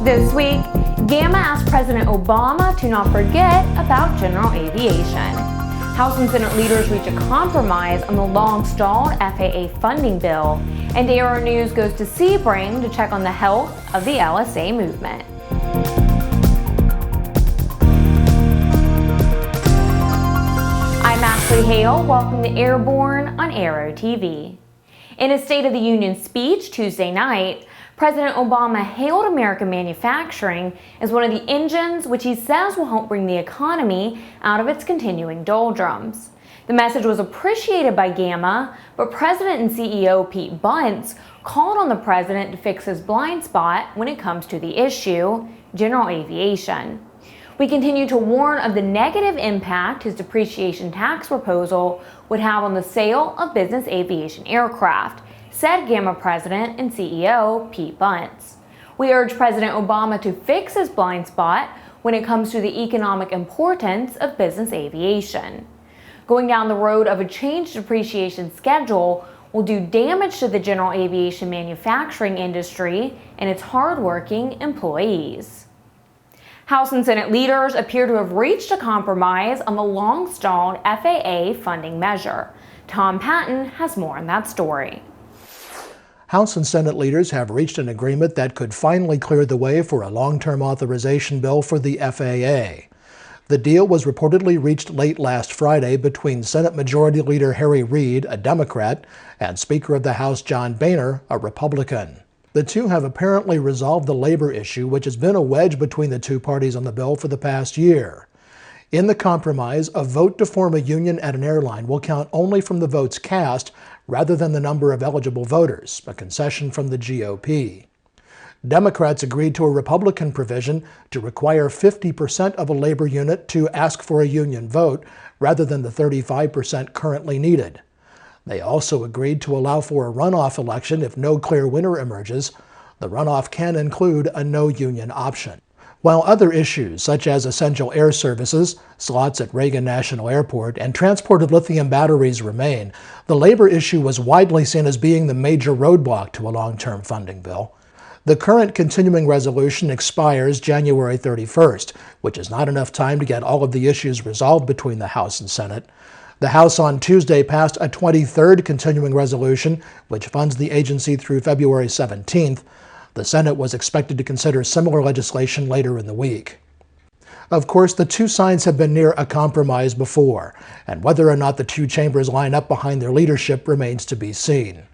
This week, GAMA asked President Obama to not forget about general aviation. House and Senate leaders reach a compromise on the long-stalled FAA funding bill, and Aero-News goes to Sebring to check on the health of the LSA movement. I'm Ashley Hale. Welcome to Airborne on Aero-TV. In a State of the Union speech Tuesday night, President Obama hailed American manufacturing as one of the engines which he says will help bring the economy out of its continuing doldrums. The message was appreciated by GAMA, but President and CEO Pete Bunce called on the president to fix his blind spot when it comes to the issue, general aviation. We continue to warn of the negative impact his depreciation tax proposal would have on the sale of business aviation aircraft, said GAMA President and CEO Pete Bunce. We urge President Obama to fix his blind spot when it comes to the economic importance of business aviation. Going down the road of a changed depreciation schedule will do damage to the general aviation manufacturing industry and its hardworking employees. House and Senate leaders appear to have reached a compromise on the long-stalled FAA funding measure. Tom Patton has more on that story. House and Senate leaders have reached an agreement that could finally clear the way for a long-term authorization bill for the FAA. The deal was reportedly reached late last Friday between Senate Majority Leader Harry Reid, a Democrat, and Speaker of the House John Boehner, a Republican. The two have apparently resolved the labor issue, which has been a wedge between the two parties on the bill for the past year. In the compromise, a vote to form a union at an airline will count only from the votes cast rather than the number of eligible voters, a concession from the GOP. Democrats agreed to a Republican provision to require 50% of a labor unit to ask for a union vote rather than the 35% currently needed. They also agreed to allow for a runoff election if no clear winner emerges. The runoff can include a no-union option. While other issues, such as essential air services, slots at Reagan National Airport, and transport of lithium batteries remain, the labor issue was widely seen as being the major roadblock to a long-term funding bill. The current continuing resolution expires January 31st, which is not enough time to get all of the issues resolved between the House and Senate. The House on Tuesday passed a 23rd continuing resolution, which funds the agency through February 17th. The Senate was expected to consider similar legislation later in the week. Of course, the two sides have been near a compromise before, and whether or not the two chambers line up behind their leadership remains to be seen.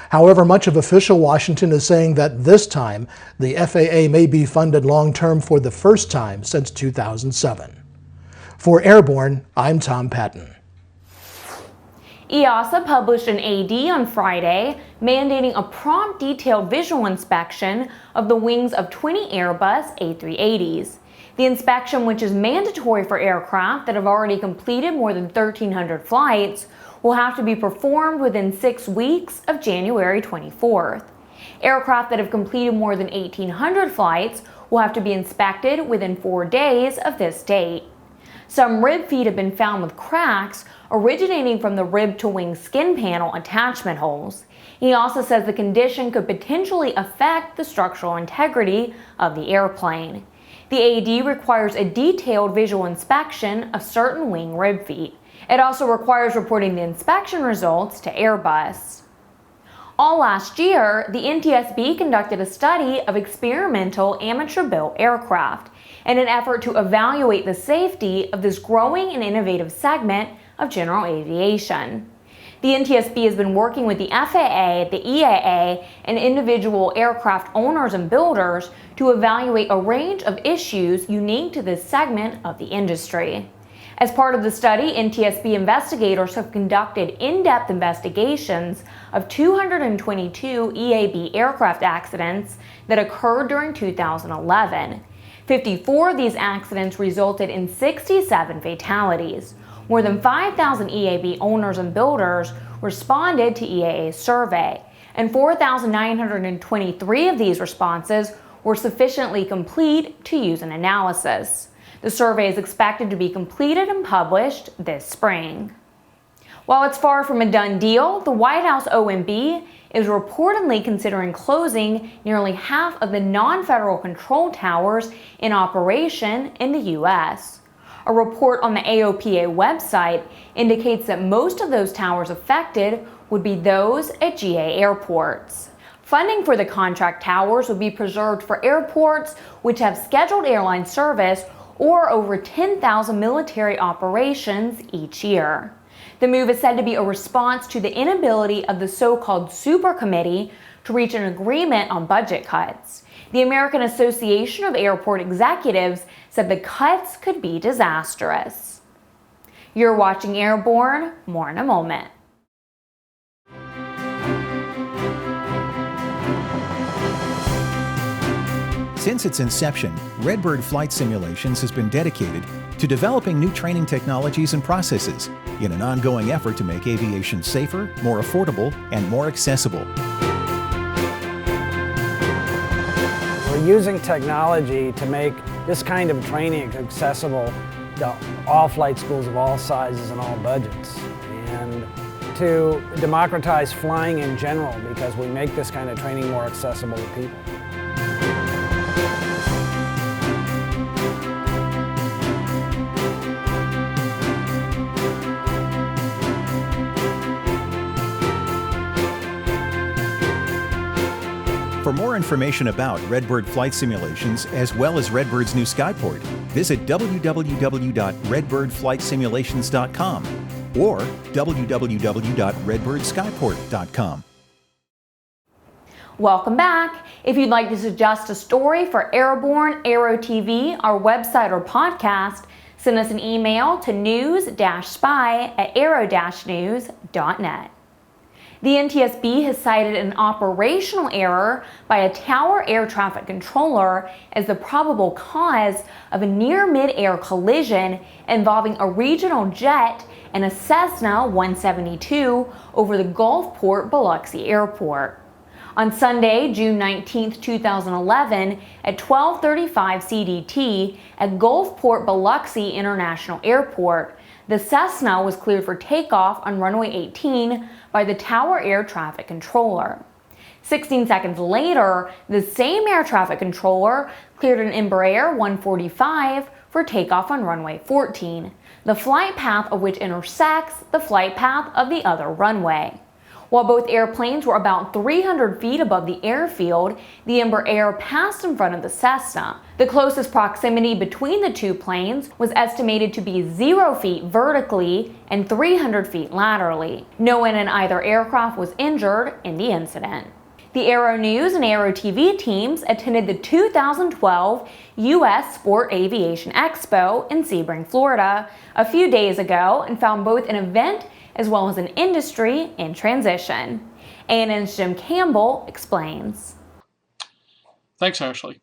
However, much of official Washington is saying that this time, the FAA may be funded long-term for the first time since 2007. For Airborne, I'm Tom Patton. EASA published an AD on Friday mandating a prompt detailed visual inspection of the wings of 20 Airbus A380s. The inspection, which is mandatory for aircraft that have already completed more than 1,300 flights, will have to be performed within 6 weeks of January 24th. Aircraft that have completed more than 1,800 flights will have to be inspected within 4 days of this date. Some rib feet have been found with cracks originating from the rib-to-wing skin panel attachment holes. He also says the condition could potentially affect the structural integrity of the airplane. The AD requires a detailed visual inspection of certain wing rib feet. It also requires reporting the inspection results to Airbus. All last year, the NTSB conducted a study of experimental amateur-built aircraft in an effort to evaluate the safety of this growing and innovative segment of general aviation. The NTSB has been working with the FAA, the EAA, and individual aircraft owners and builders to evaluate a range of issues unique to this segment of the industry. As part of the study, NTSB investigators have conducted in-depth investigations of 222 EAB aircraft accidents that occurred during 2011. 54 of these accidents resulted in 67 fatalities. More than 5,000 EAB owners and builders responded to EAA's survey, and 4,923 of these responses were sufficiently complete to use an analysis. The survey is expected to be completed and published this spring. While it's far from a done deal, the White House OMB is reportedly considering closing nearly half of the non-federal control towers in operation in the U.S. A report on the AOPA website indicates that most of those towers affected would be those at GA airports. Funding for the contract towers would be preserved for airports which have scheduled airline service or over 10,000 military operations each year. The move is said to be a response to the inability of the so-called Super Committee to reach an agreement on budget cuts. The American Association of Airport Executives said the cuts could be disastrous. You're watching Airborne, more in a moment. Since its inception, Redbird Flight Simulations has been dedicated to developing new training technologies and processes in an ongoing effort to make aviation safer, more affordable, and more accessible. We're using technology to make this kind of training accessible to all flight schools of all sizes and all budgets, and to democratize flying in general, because we make this kind of training more accessible to people. For more information about Redbird Flight Simulations, as well as Redbird's new skyport, visit www.redbirdflightsimulations.com or www.redbirdskyport.com. Welcome back. If you'd like to suggest a story for Airborne, Aero-TV, our website or podcast, send us an email to news-spy@aero-news.net. The NTSB has cited an operational error by a tower air traffic controller as the probable cause of a near mid-air collision involving a regional jet and a Cessna 172 over the Gulfport Biloxi Airport. On Sunday, June 19, 2011, at 12:35 CDT at Gulfport Biloxi International Airport, the Cessna was cleared for takeoff on runway 18 by the tower air traffic controller. 16 seconds later, the same air traffic controller cleared an Embraer 145 for takeoff on runway 14, the flight path of which intersects the flight path of the other runway. While both airplanes were about 300 feet above the airfield, the Embraer passed in front of the Cessna. The closest proximity between the two planes was estimated to be 0 feet vertically and 300 feet laterally. No one in either aircraft was injured in the incident. The Aero-News and Aero-TV teams attended the 2012 U.S. Sport Aviation Expo in Sebring, Florida, a few days ago and found both an event as well as an industry in transition. ANN's Jim Campbell explains. Thanks, Ashley.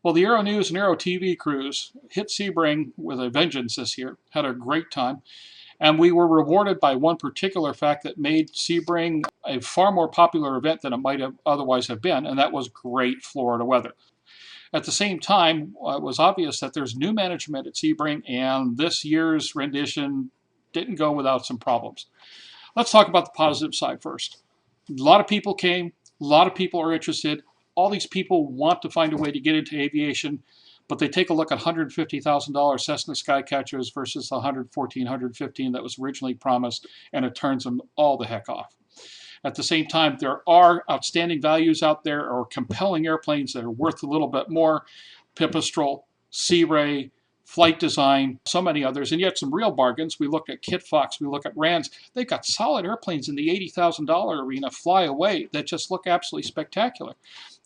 Well, the Aero-News and Aero-TV crews hit Sebring with a vengeance this year, had a great time, and we were rewarded by one particular fact that made Sebring a far more popular event than it might have otherwise have been, and that was great Florida weather. At the same time, it was obvious that there's new management at Sebring, and this year's rendition didn't go without some problems. Let's talk about the positive side first. A lot of people came, a lot of people are interested. All these people want to find a way to get into aviation, but they take a look at $150,000 Cessna Skycatchers versus the $114,000, $115,000 that was originally promised, and it turns them all the heck off. At the same time, there are outstanding values out there, or compelling airplanes that are worth a little bit more. Pipistrel, Sea Ray, Flight Design, so many others, and yet some real bargains. We look at Kit Fox, we look at Rands. They've got solid airplanes in the $80,000 arena fly away that just look absolutely spectacular.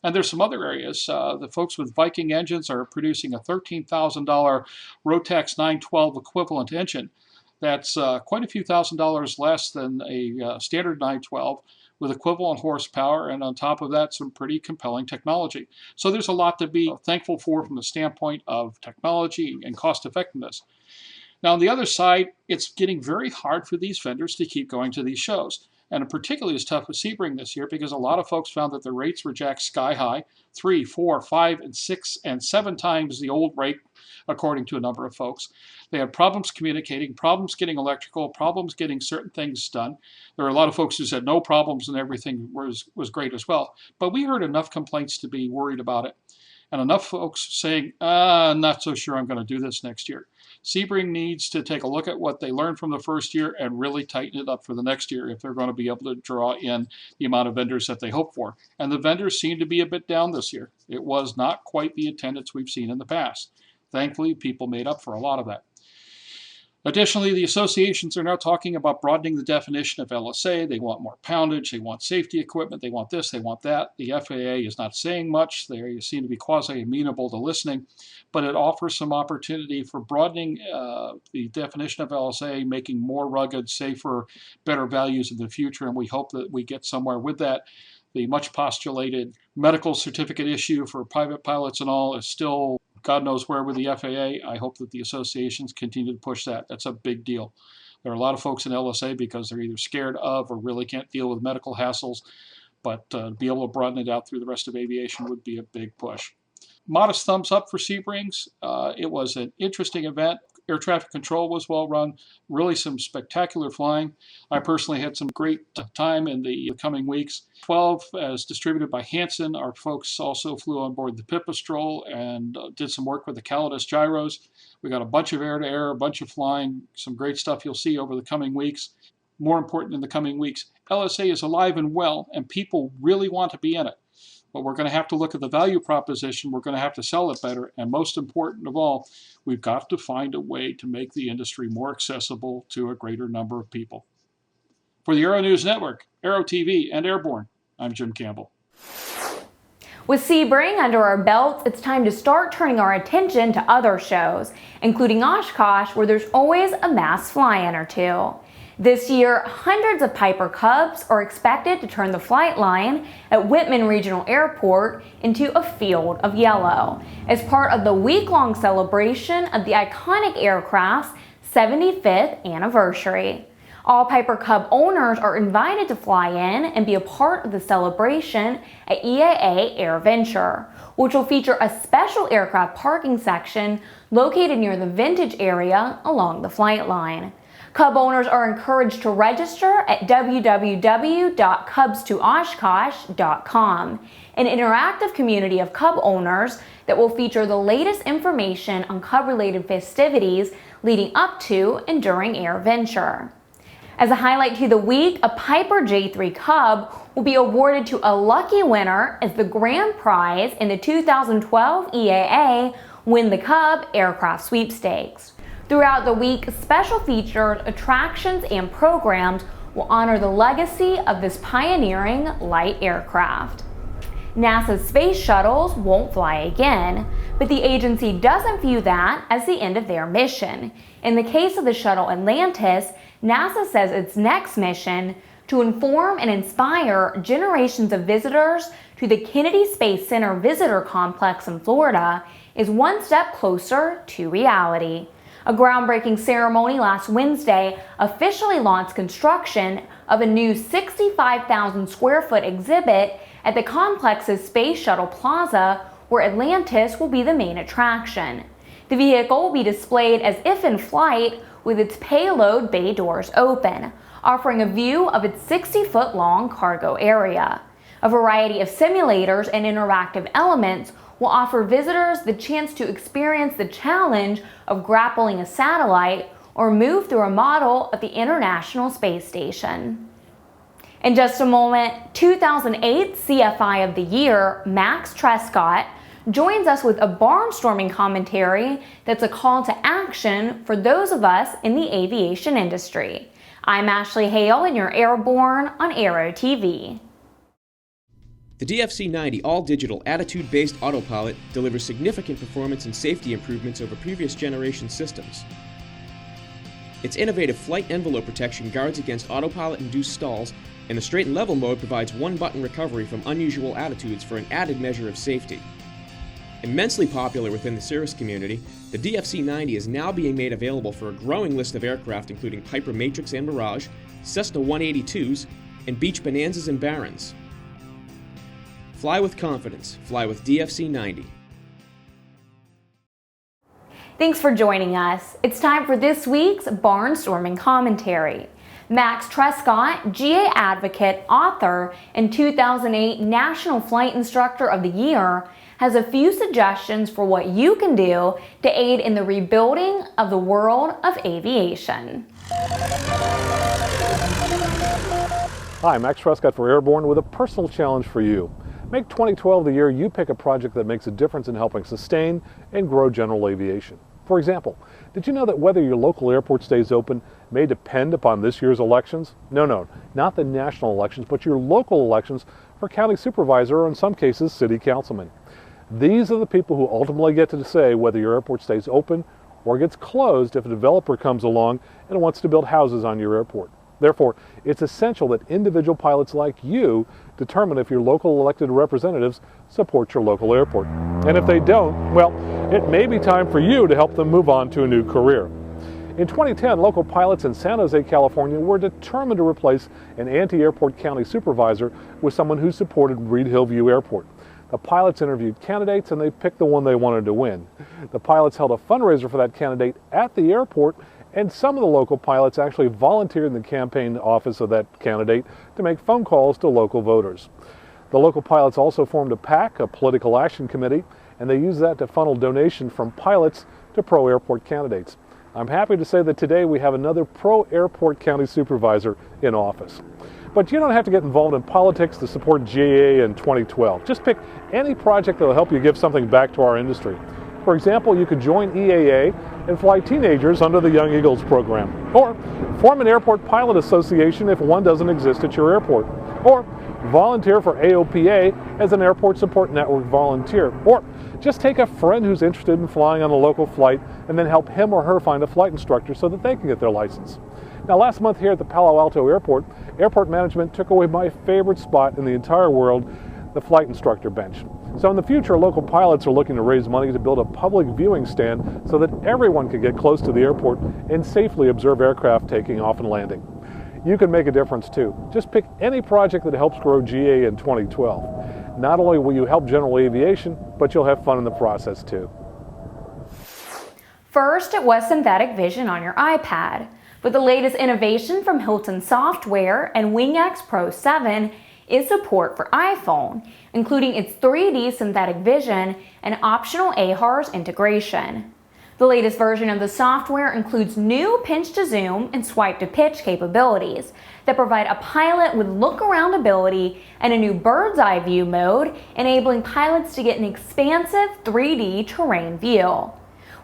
And there's some other areas. The folks with Viking engines are producing a $13,000 Rotax 912 equivalent engine. That's quite a few $1,000s less than a standard 912 with equivalent horsepower, and on top of that, some pretty compelling technology. So there's a lot to be thankful for from the standpoint of technology and cost effectiveness. Now, on the other side, it's getting very hard for these vendors to keep going to these shows. And particularly is tough with Sebring this year because a lot of folks found that the rates were jacked sky high, 3, 4, 5, and 6, and 7 times the old rate, according to a number of folks. They had problems communicating, problems getting electrical, problems getting certain things done. There were a lot of folks who said no problems and everything was great as well. But we heard enough complaints to be worried about it, and enough folks saying, not so sure I'm going to do this next year. Sebring needs to take a look at what they learned from the first year and really tighten it up for the next year if they're going to be able to draw in the amount of vendors that they hope for. And the vendors seem to be a bit down this year. It was not quite the attendance we've seen in the past. Thankfully, people made up for a lot of that. Additionally, the associations are now talking about broadening the definition of LSA. They want more poundage, they want safety equipment, they want this, they want that. The FAA is not saying much. They seem to be quasi-amenable to listening, but it offers some opportunity for broadening the definition of LSA, making more rugged, safer, better values in the future, and we hope that we get somewhere with that. The much postulated medical certificate issue for private pilots and all is still God knows where with the FAA. I hope that the associations continue to push that. That's a big deal. There are a lot of folks in LSA because they're either scared of or really can't deal with medical hassles, but be able to broaden it out through the rest of aviation would be a big push. Modest thumbs up for Sebrings. It was an interesting event. Air traffic control was well run, really some spectacular flying. I personally had some great time in the coming weeks. 12, as distributed by Hanson, our folks also flew on board the Pipistrel and did some work with the Calidus gyros. We got a bunch of air-to-air, a bunch of flying, some great stuff you'll see over the coming weeks. More important in the coming weeks, LSA is alive and well, and people really want to be in it. But we're going to have to look at the value proposition. We're going to have to sell it better. And most important of all, we've got to find a way to make the industry more accessible to a greater number of people. For the Aero-News Network, Aero-TV, and Airborne, I'm Jim Campbell. With Sebring under our belts, it's time to start turning our attention to other shows, including Oshkosh, where there's always a mass fly-in or two. This year, hundreds of Piper Cubs are expected to turn the flight line at Whitman Regional Airport into a field of yellow as part of the week-long celebration of the iconic aircraft's 75th anniversary. All Piper Cub owners are invited to fly in and be a part of the celebration at EAA AirVenture, which will feature a special aircraft parking section located near the vintage area along the flight line. Cub owners are encouraged to register at www.cubstooshkosh.com, an interactive community of Cub owners that will feature the latest information on Cub-related festivities leading up to and during AirVenture. As a highlight to the week, a Piper J3 Cub will be awarded to a lucky winner as the grand prize in the 2012 EAA Win the Cub Aircraft Sweepstakes. Throughout the week, special features, attractions, and programs will honor the legacy of this pioneering light aircraft. NASA's space shuttles won't fly again, but the agency doesn't view that as the end of their mission. In the case of the shuttle Atlantis, NASA says its next mission, to inform and inspire generations of visitors to the Kennedy Space Center Visitor Complex in Florida, is one step closer to reality. A groundbreaking ceremony last Wednesday officially launched construction of a new 65,000 square foot exhibit at the complex's Space Shuttle Plaza, where Atlantis will be the main attraction. The vehicle will be displayed as if in flight with its payload bay doors open, offering a view of its 60-foot-long cargo area. A variety of simulators and interactive elements will offer visitors the chance to experience the challenge of grappling a satellite or move through a model of the International Space Station. In just a moment, 2008 CFI of the Year, Max Trescott, joins us with a barnstorming commentary that's a call to action for those of us in the aviation industry. I'm Ashley Hale, and you're Airborne on Aero-TV. The DFC-90 all-digital attitude-based autopilot delivers significant performance and safety improvements over previous generation systems. Its innovative flight envelope protection guards against autopilot-induced stalls, and the straight and level mode provides one-button recovery from unusual attitudes for an added measure of safety. Immensely popular within the service community, the DFC-90 is now being made available for a growing list of aircraft including Piper Matrix and Mirage, Cessna 182s, and beach bonanzas and barons. Fly with confidence. Fly with DFC 90. Thanks for joining us. It's time for this week's Barnstorming Commentary. Max Trescott, GA advocate, author, and 2008 National Flight Instructor of the Year, has a few suggestions for what you can do to aid in the rebuilding of the world of aviation. Hi, Max Trescott for Airborne with a personal challenge for you. Make 2012 the year you pick a project that makes a difference in helping sustain and grow general aviation. For example, did you know that whether your local airport stays open may depend upon this year's elections? No, not the national elections, but your local elections for county supervisor or in some cases city councilman. These are the people who ultimately get to say whether your airport stays open or gets closed if a developer comes along and wants to build houses on your airport. Therefore, it's essential that individual pilots like you determine if your local elected representatives support your local airport. And if they don't, well, it may be time for you to help them move on to a new career. In 2010, local pilots in San Jose, California were determined to replace an anti-airport county supervisor with someone who supported Reed Hillview Airport. The pilots interviewed candidates and they picked the one they wanted to win. The pilots held a fundraiser for that candidate at the airport, and some of the local pilots actually volunteered in the campaign office of that candidate to make phone calls to local voters. The local pilots also formed a PAC, a political action committee, and they used that to funnel donations from pilots to pro-airport candidates. I'm happy to say that today we have another pro-airport county supervisor in office. But you don't have to get involved in politics to support GAA in 2012. Just pick any project that will help you give something back to our industry. For example, you could join EAA and fly teenagers under the Young Eagles program. Or form an airport pilot association if one doesn't exist at your airport. Or volunteer for AOPA as an airport support network volunteer. Or just take a friend who's interested in flying on a local flight and then help him or her find a flight instructor so that they can get their license. Now, last month here at the Palo Alto Airport, airport management took away my favorite spot in the entire world, the flight instructor bench. So in the future, local pilots are looking to raise money to build a public viewing stand so that everyone can get close to the airport and safely observe aircraft taking off and landing. You can make a difference too. Just pick any project that helps grow GA in 2012. Not only will you help general aviation, but you'll have fun in the process too. First, it was synthetic vision on your iPad. But the latest innovation from Hilton Software and WingX Pro 7 is support for iPhone, including its 3D synthetic vision and optional AHRS integration. The latest version of the software includes new pinch to zoom and swipe to pitch capabilities that provide a pilot with look-around ability and a new bird's eye view mode, enabling pilots to get an expansive 3D terrain view.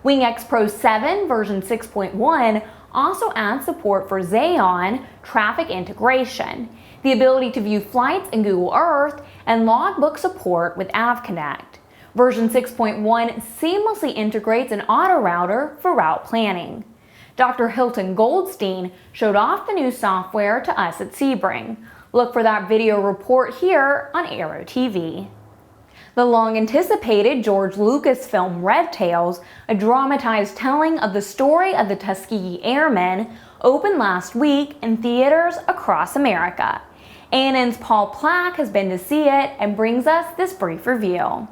WingX Pro 7 version 6.1 also adds support for Xeon traffic integration, the ability to view flights in Google Earth, and logbook support with AvConnect. Version 6.1 seamlessly integrates an autorouter for route planning. Dr. Hilton Goldstein showed off the new software to us at Sebring. Look for that video report here on Aero-TV. The long-anticipated George Lucas film Red Tails, a dramatized telling of the story of the Tuskegee Airmen, opened last week in theaters across America. ANN's Paul Plack has been to see it and brings us this brief review.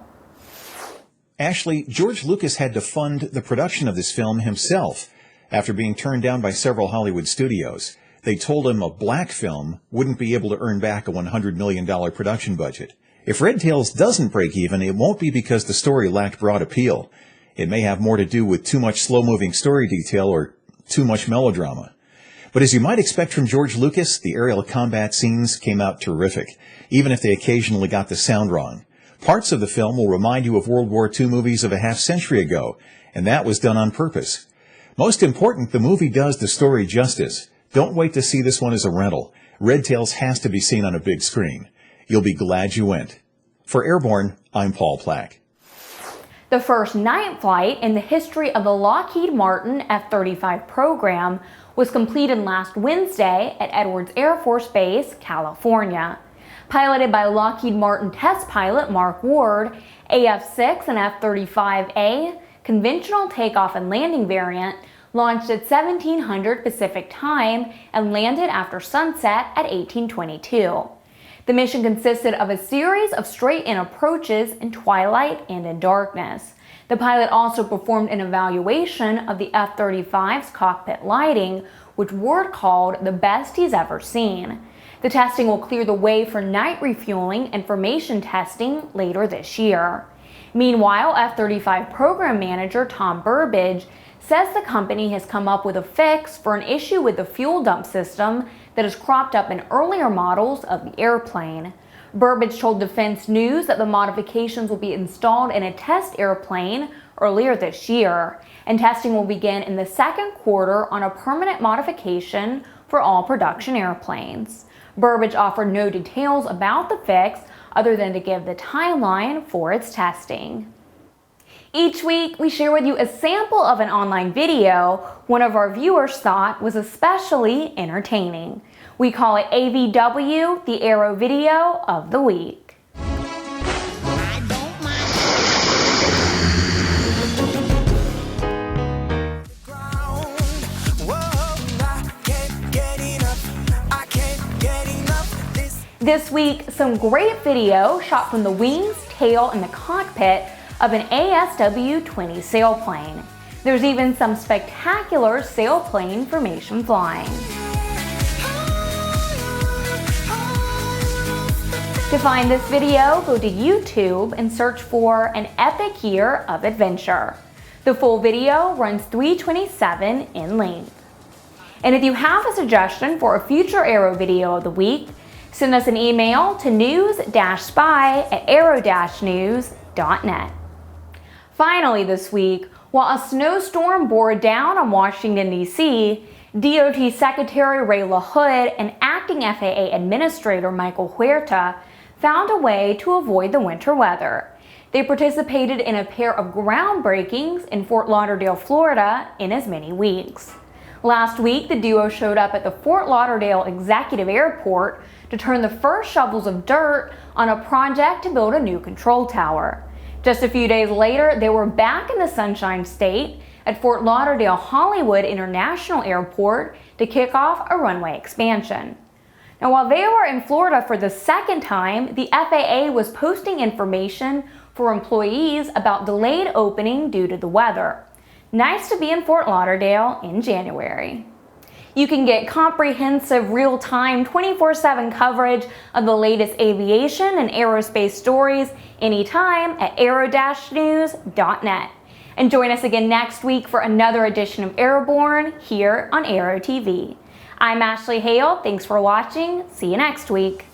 Ashley, George Lucas had to fund the production of this film himself after being turned down by several Hollywood studios. They told him a black film wouldn't be able to earn back a $100 million production budget. If Red Tails doesn't break even, it won't be because the story lacked broad appeal. It may have more to do with too much slow-moving story detail or too much melodrama. But as you might expect from George Lucas, the aerial combat scenes came out terrific, even if they occasionally got the sound wrong. Parts of the film will remind you of World War II movies of a half-century ago, and that was done on purpose. Most important, the movie does the story justice. Don't wait to see this one as a rental. Red Tails has to be seen on a big screen. You'll be glad you went. For Airborne, I'm Paul Plack. The first night flight in the history of the Lockheed Martin F-35 program was completed last Wednesday at Edwards Air Force Base, California. Piloted by Lockheed Martin test pilot Mark Ward, AF-6 and F-35A conventional takeoff and landing variant launched at 1700 Pacific Time and landed after sunset at 1822. The mission consisted of a series of straight-in approaches in twilight and in darkness. The pilot also performed an evaluation of the F-35's cockpit lighting, which Ward called the best he's ever seen. The testing will clear the way for night refueling and formation testing later this year. Meanwhile, F-35 program manager Tom Burbidge says the company has come up with a fix for an issue with the fuel dump system that has cropped up in earlier models of the airplane. Burbidge told Defense News that the modifications will be installed in a test airplane earlier this year, and testing will begin in the second quarter on a permanent modification for all production airplanes. Burbidge offered no details about the fix other than to give the timeline for its testing. Each week, we share with you a sample of an online video one of our viewers thought was especially entertaining. We call it AVW, the Aero Video of the Week. This week, some great video shot from the wings, tail, and the cockpit of an ASW-20 sailplane. There's even some spectacular sailplane formation flying. To find this video, go to YouTube and search for An Epic Year of Adventure. The full video runs 3:27 in length. And if you have a suggestion for a future Aero Video of the Week, send us an email to news-spy@aero-news.net. Finally this week, while a snowstorm bore down on Washington, D.C., DOT Secretary Ray LaHood and Acting FAA Administrator Michael Huerta found a way to avoid the winter weather. They participated in a pair of groundbreakings in Fort Lauderdale, Florida in as many weeks. Last week, the duo showed up at the Fort Lauderdale Executive Airport to turn the first shovels of dirt on a project to build a new control tower. Just a few days later, they were back in the Sunshine State at Fort Lauderdale Hollywood International Airport to kick off a runway expansion. Now, while they were in Florida for the second time, the FAA was posting information for employees about delayed opening due to the weather. Nice to be in Fort Lauderdale in January. You can get comprehensive, real-time, 24/7 coverage of the latest aviation and aerospace stories anytime at aero-news.net. And join us again next week for another edition of Airborne here on Aero TV. I'm Ashley Hale. Thanks for watching. See you next week.